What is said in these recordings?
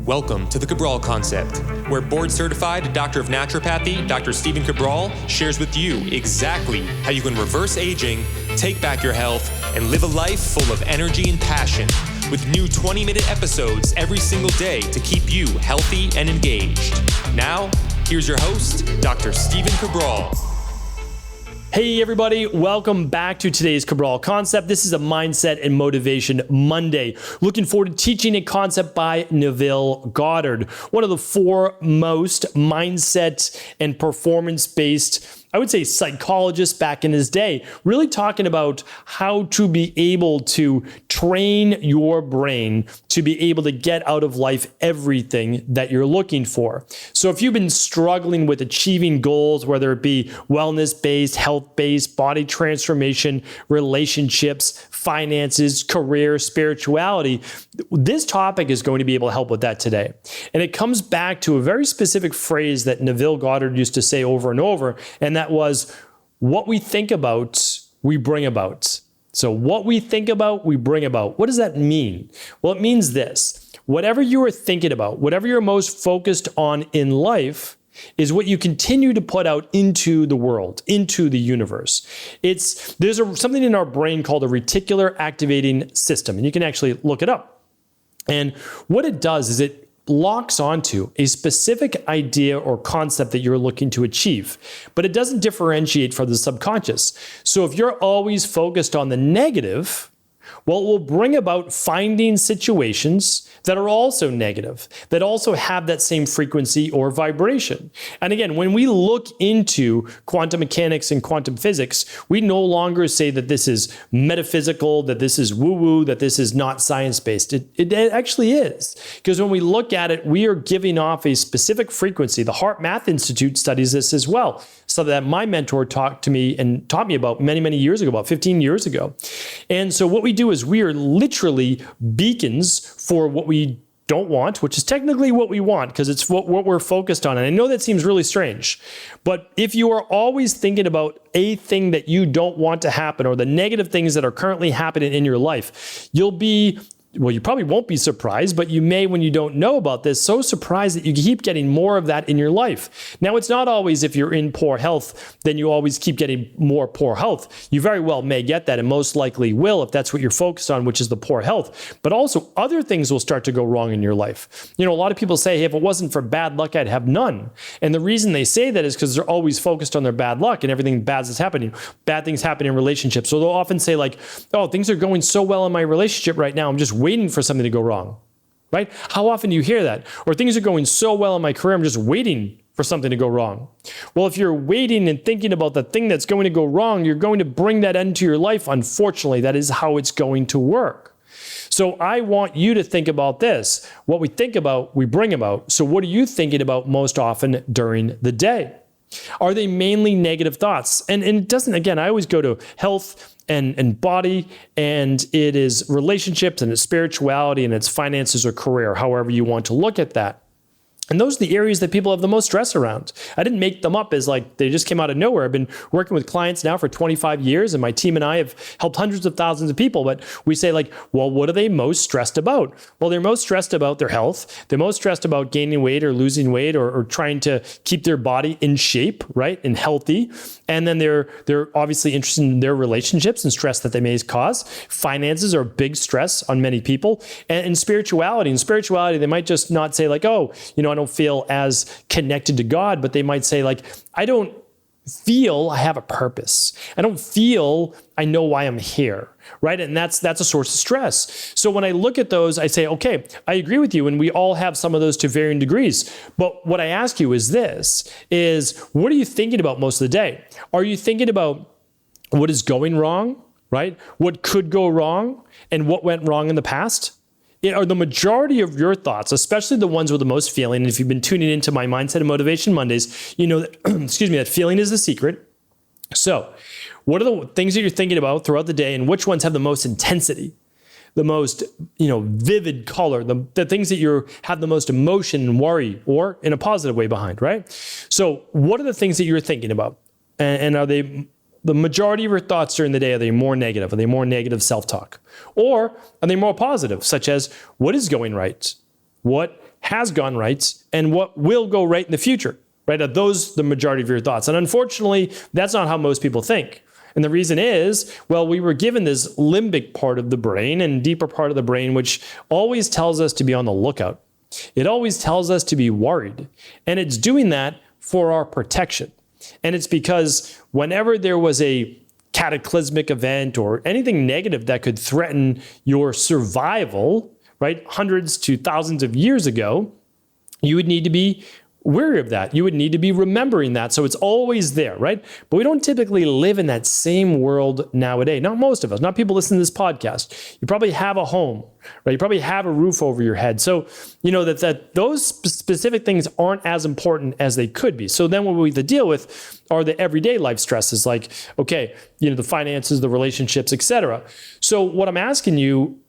Welcome to the Cabral Concept, where board-certified Doctor of Naturopathy, Dr. Stephen Cabral, shares with you exactly how you can reverse aging, take back your health, and live a life full of energy and passion, with new 20-minute episodes every single day to keep you healthy and engaged. Now, here's your host, Dr. Stephen Cabral. Hey everybody, welcome back to today's Cabral Concept. This is a Mindset and Motivation Monday. Looking forward to teaching a concept by Neville Goddard, one of the foremost mindset and performance-based, I would say, psychologists back in his day, really talking about how to be able to train your brain to be able to get out of life everything that you're looking for. So if you've been struggling with achieving goals, whether it be wellness-based, health-based, body transformation, relationships, finances, career, spirituality, this topic is going to be able to help with that today. And it comes back to a very specific phrase that Neville Goddard used to say over and over, and that was, what we think about, we bring about. So what we think about, we bring about. What does that mean? Well, it means this: whatever you are thinking about, whatever you're most focused on in life, is what you continue to put out into the world, into the universe. There's something in our brain called a reticular activating system, and you can actually look it up. And what it does is it locks onto a specific idea or concept that you're looking to achieve, but it doesn't differentiate from the subconscious. So if you're always focused on the negative, well, it will bring about finding situations that are also negative, that also have that same frequency or vibration. And again, when we look into quantum mechanics and quantum physics, we no longer say that this is metaphysical, that this is woo-woo, that this is not science-based. It actually is. Because when we look at it, we are giving off a specific frequency. The Heart Math Institute studies this as well. So that my mentor taught me about many, many years ago, about 15 years ago. And so what we do is we are literally beacons for what we don't want, which is technically what we want because it's what we're focused on. And I know that seems really strange, but if you are always thinking about a thing that you don't want to happen or the negative things that are currently happening in your life, you probably won't be surprised, but you may, when you don't know about this, so surprised that you keep getting more of that in your life. Now, it's not always if you're in poor health, then you always keep getting more poor health. You very well may get that and most likely will if that's what you're focused on, which is the poor health. But also other things will start to go wrong in your life. You know, a lot of people say, hey, if it wasn't for bad luck, I'd have none. And the reason they say that is because they're always focused on their bad luck and everything bad is happening. Bad things happen in relationships. So they'll often say like, oh, things are going so well in my relationship right now, I'm just waiting for something to go wrong, right? How often do you hear that? Or things are going so well in my career, I'm just waiting for something to go wrong. Well, if you're waiting and thinking about the thing that's going to go wrong, you're going to bring that into your life. Unfortunately, that is how it's going to work. So I want you to think about this. What we think about, we bring about. So what are you thinking about most often during the day? Are they mainly negative thoughts? And it doesn't, again, I always go to health and body, and it is relationships, and it's spirituality, and it's finances or career, however you want to look at that. And those are the areas that people have the most stress around. I didn't make them up as like they just came out of nowhere. I've been working with clients now for 25 years, and my team and I have helped hundreds of thousands of people. But we say like, well, what are they most stressed about? Well, they're most stressed about their health. They're most stressed about gaining weight or losing weight or trying to keep their body in shape, right, and healthy. And then they're obviously interested in their relationships and stress that they may cause. Finances are a big stress on many people. And spirituality. In spirituality, they might just not say like, oh, I don't feel as connected to God, but they might say like, I don't feel I have a purpose. I don't feel I know why I'm here, right? And that's a source of stress. So when I look at those, I say, okay, I agree with you, and we all have some of those to varying degrees. But what I ask you is what are you thinking about most of the day? Are you thinking about what is going wrong, right? What could go wrong, and what went wrong in the past? Are the majority of your thoughts, especially the ones with the most feeling, and if you've been tuning into my Mindset and Motivation Mondays, you know that, that feeling is the secret. So what are the things that you're thinking about throughout the day, and which ones have the most intensity, the most, vivid color, the things that have the most emotion and worry, or in a positive way behind, right? So what are the things that you're thinking about? And are they the majority of your thoughts during the day, are they more negative? Are they more negative self-talk? Or are they more positive, such as, what is going right? What has gone right and what will go right in the future, right? Are those the majority of your thoughts? And unfortunately, that's not how most people think. And the reason is, well, we were given this limbic part of the brain and deeper part of the brain, which always tells us to be on the lookout. It always tells us to be worried. And it's doing that for our protection. And it's because whenever there was a cataclysmic event or anything negative that could threaten your survival, right, hundreds to thousands of years ago, you would need to be wary of that. You would need to be remembering that. So it's always there, right? But we don't typically live in that same world nowadays. Not most of us, not people listening to this podcast. You probably have a home, right? You probably have a roof over your head. So, you know, that those specific things aren't as important as they could be. So then what we have to deal with are the everyday life stresses like, okay, you know, the finances, the relationships, etc. So what I'm asking you,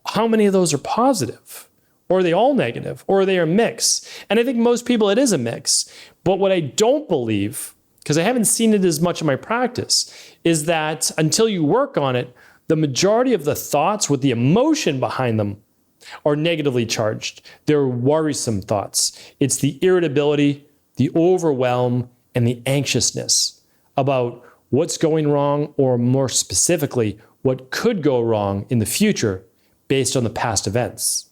how many of those are positive? Or are they all negative? Or are they a mix? And I think most people, it is a mix. But what I don't believe, because I haven't seen it as much in my practice, is that until you work on it, the majority of the thoughts with the emotion behind them are negatively charged. They're worrisome thoughts. It's the irritability, the overwhelm, and the anxiousness about what's going wrong, or more specifically, what could go wrong in the future based on the past events.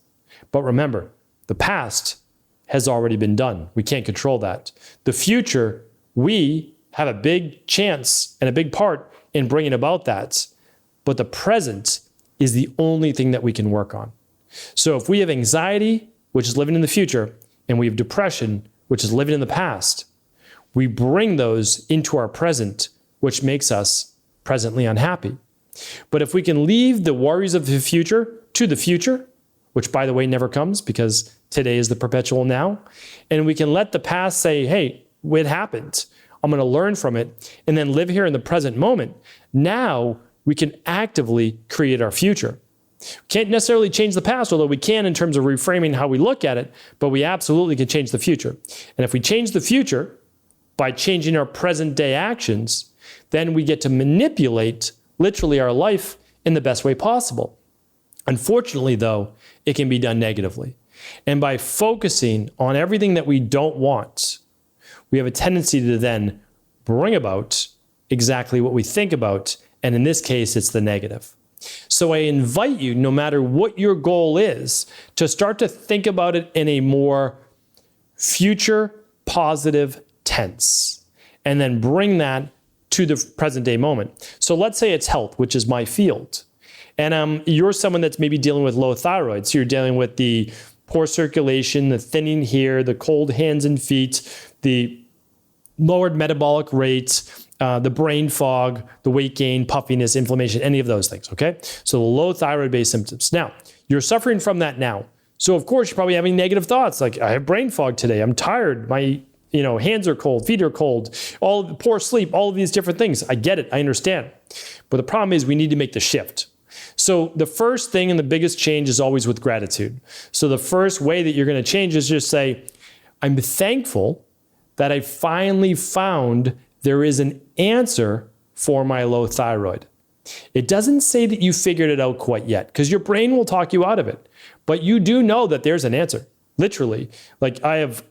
But remember, the past has already been done. We can't control that. The future, we have a big chance and a big part in bringing about that. But the present is the only thing that we can work on. So if we have anxiety, which is living in the future, and we have depression, which is living in the past, we bring those into our present, which makes us presently unhappy. But if we can leave the worries of the future to the future, which by the way never comes because today is the perpetual now, and we can let the past say, hey, it happened. I'm going to learn from it and then live here in the present moment. Now we can actively create our future. We can't necessarily change the past, although we can in terms of reframing how we look at it, but we absolutely can change the future. And if we change the future by changing our present day actions, then we get to manipulate literally our life in the best way possible. Unfortunately, though, it can be done negatively. And by focusing on everything that we don't want, we have a tendency to then bring about exactly what we think about. And in this case, it's the negative. So I invite you, no matter what your goal is, to start to think about it in a more future positive tense, and then bring that to the present day moment. So let's say it's health, which is my field. And you're someone that's maybe dealing with low thyroid. So you're dealing with the poor circulation, the thinning here, the cold hands and feet, the lowered metabolic rates, the brain fog, the weight gain, puffiness, inflammation, any of those things, okay? So the low thyroid-based symptoms. Now, you're suffering from that now. So of course, you're probably having negative thoughts like, I have brain fog today, I'm tired, my hands are cold, feet are cold, all the poor sleep, all of these different things. I get it, I understand. But the problem is we need to make the shift. So the first thing and the biggest change is always with gratitude. So the first way that you're going to change is just say, I'm thankful that I finally found there is an answer for my low thyroid. It doesn't say that you figured it out quite yet, because your brain will talk you out of it. But you do know that there's an answer, literally. Like I have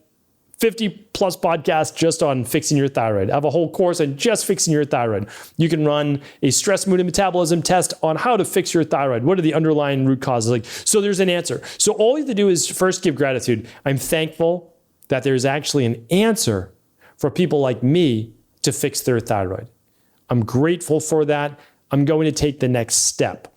50 plus podcasts just on fixing your thyroid. I have a whole course on just fixing your thyroid. You can run a stress, mood, and metabolism test on how to fix your thyroid. What are the underlying root causes? So there's an answer. So all you have to do is first give gratitude. I'm thankful that there's actually an answer for people like me to fix their thyroid. I'm grateful for that. I'm going to take the next step.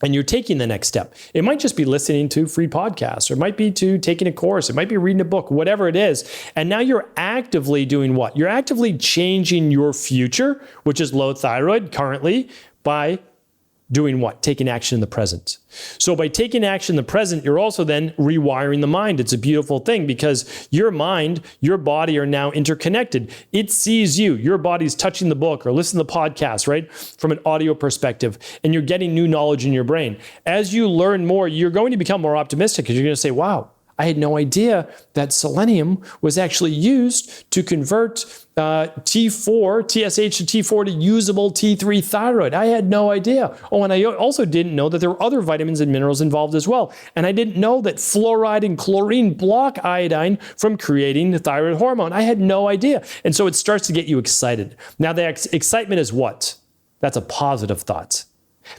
And you're taking the next step. It might just be listening to free podcasts, or it might be to taking a course. It might be reading a book, whatever it is. And now you're actively doing what? You're actively changing your future, which is low thyroid currently, by doing what? Taking action in the present. So by taking action in the present, you're also then rewiring the mind. It's a beautiful thing because your mind, your body are now interconnected. It sees you. Your body's touching the book or listening to the podcast, right? From an audio perspective, and you're getting new knowledge in your brain. As you learn more, you're going to become more optimistic because you're going to say, wow, I had no idea that selenium was actually used to convert T4, TSH to T4 to usable T3 thyroid. I had no idea. Oh, and I also didn't know that there were other vitamins and minerals involved as well. And I didn't know that fluoride and chlorine block iodine from creating the thyroid hormone. I had no idea. And so it starts to get you excited. Now, the excitement is what? That's a positive thought.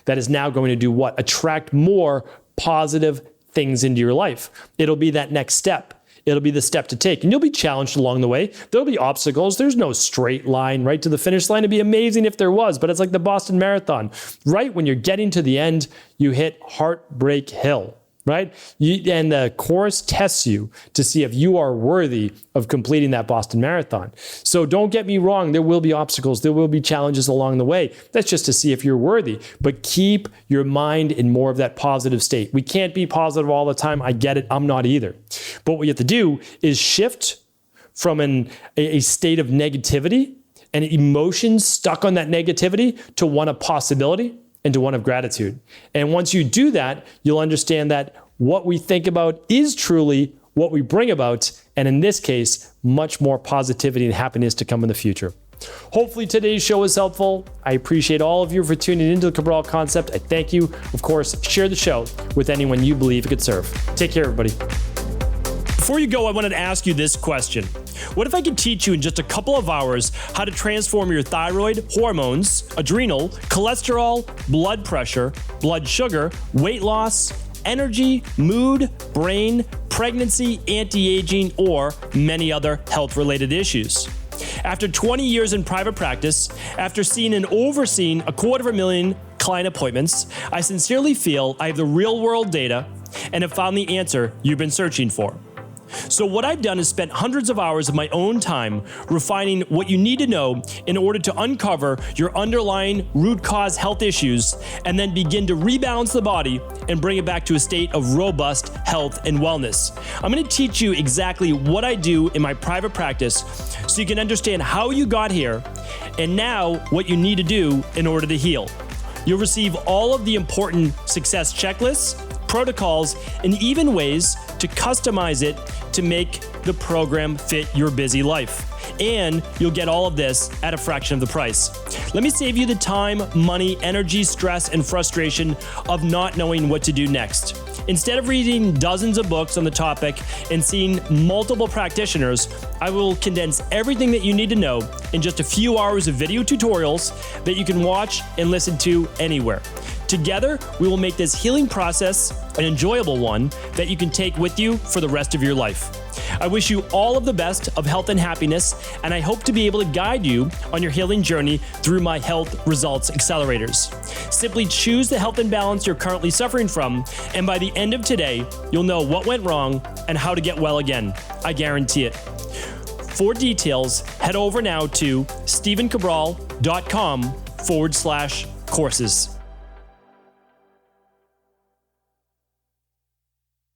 That is now going to do what? Attract more positive things into your life. It'll be that next step. It'll be the step to take. And you'll be challenged along the way. There'll be obstacles. There's no straight line right to the finish line. It'd be amazing if there was, but it's like the Boston Marathon. Right when you're getting to the end, you hit Heartbreak Hill, right? And the course tests you to see if you are worthy of completing that Boston Marathon. So don't get me wrong. There will be obstacles. There will be challenges along the way. That's just to see if you're worthy. But keep your mind in more of that positive state. We can't be positive all the time. I get it. I'm not either. But what you have to do is shift from a state of negativity and emotions stuck on that negativity to one of possibility and to one of gratitude. And once you do that, you'll understand that what we think about is truly what we bring about, and in this case, much more positivity and happiness to come in the future. Hopefully today's show was helpful. I appreciate all of you for tuning into the Cabral Concept. I thank you. Of course, share the show with anyone you believe it could serve. Take care, everybody. Before you go, I wanted to ask you this question. What if I could teach you in just a couple of hours how to transform your thyroid, hormones, adrenal, cholesterol, blood pressure, blood sugar, weight loss, energy, mood, brain, pregnancy, anti-aging, or many other health-related issues? After 20 years in private practice, after seeing and overseeing 250,000 client appointments, I sincerely feel I have the real-world data and have found the answer you've been searching for. So what I've done is spent hundreds of hours of my own time refining what you need to know in order to uncover your underlying root cause health issues and then begin to rebalance the body and bring it back to a state of robust health and wellness. I'm going to teach you exactly what I do in my private practice so you can understand how you got here and now what you need to do in order to heal. You'll receive all of the important success checklists, protocols, and even ways to customize it to make the program fit your busy life. And you'll get all of this at a fraction of the price. Let me save you the time, money, energy, stress, and frustration of not knowing what to do next. Instead of reading dozens of books on the topic and seeing multiple practitioners, I will condense everything that you need to know in just a few hours of video tutorials that you can watch and listen to anywhere. Together, we will make this healing process an enjoyable one that you can take with you for the rest of your life. I wish you all of the best of health and happiness, and I hope to be able to guide you on your healing journey through my Health Results Accelerators. Simply choose the health imbalance you're currently suffering from, and by the end of today, you'll know what went wrong and how to get well again. I guarantee it. For details, head over now to stephencabral.com/courses.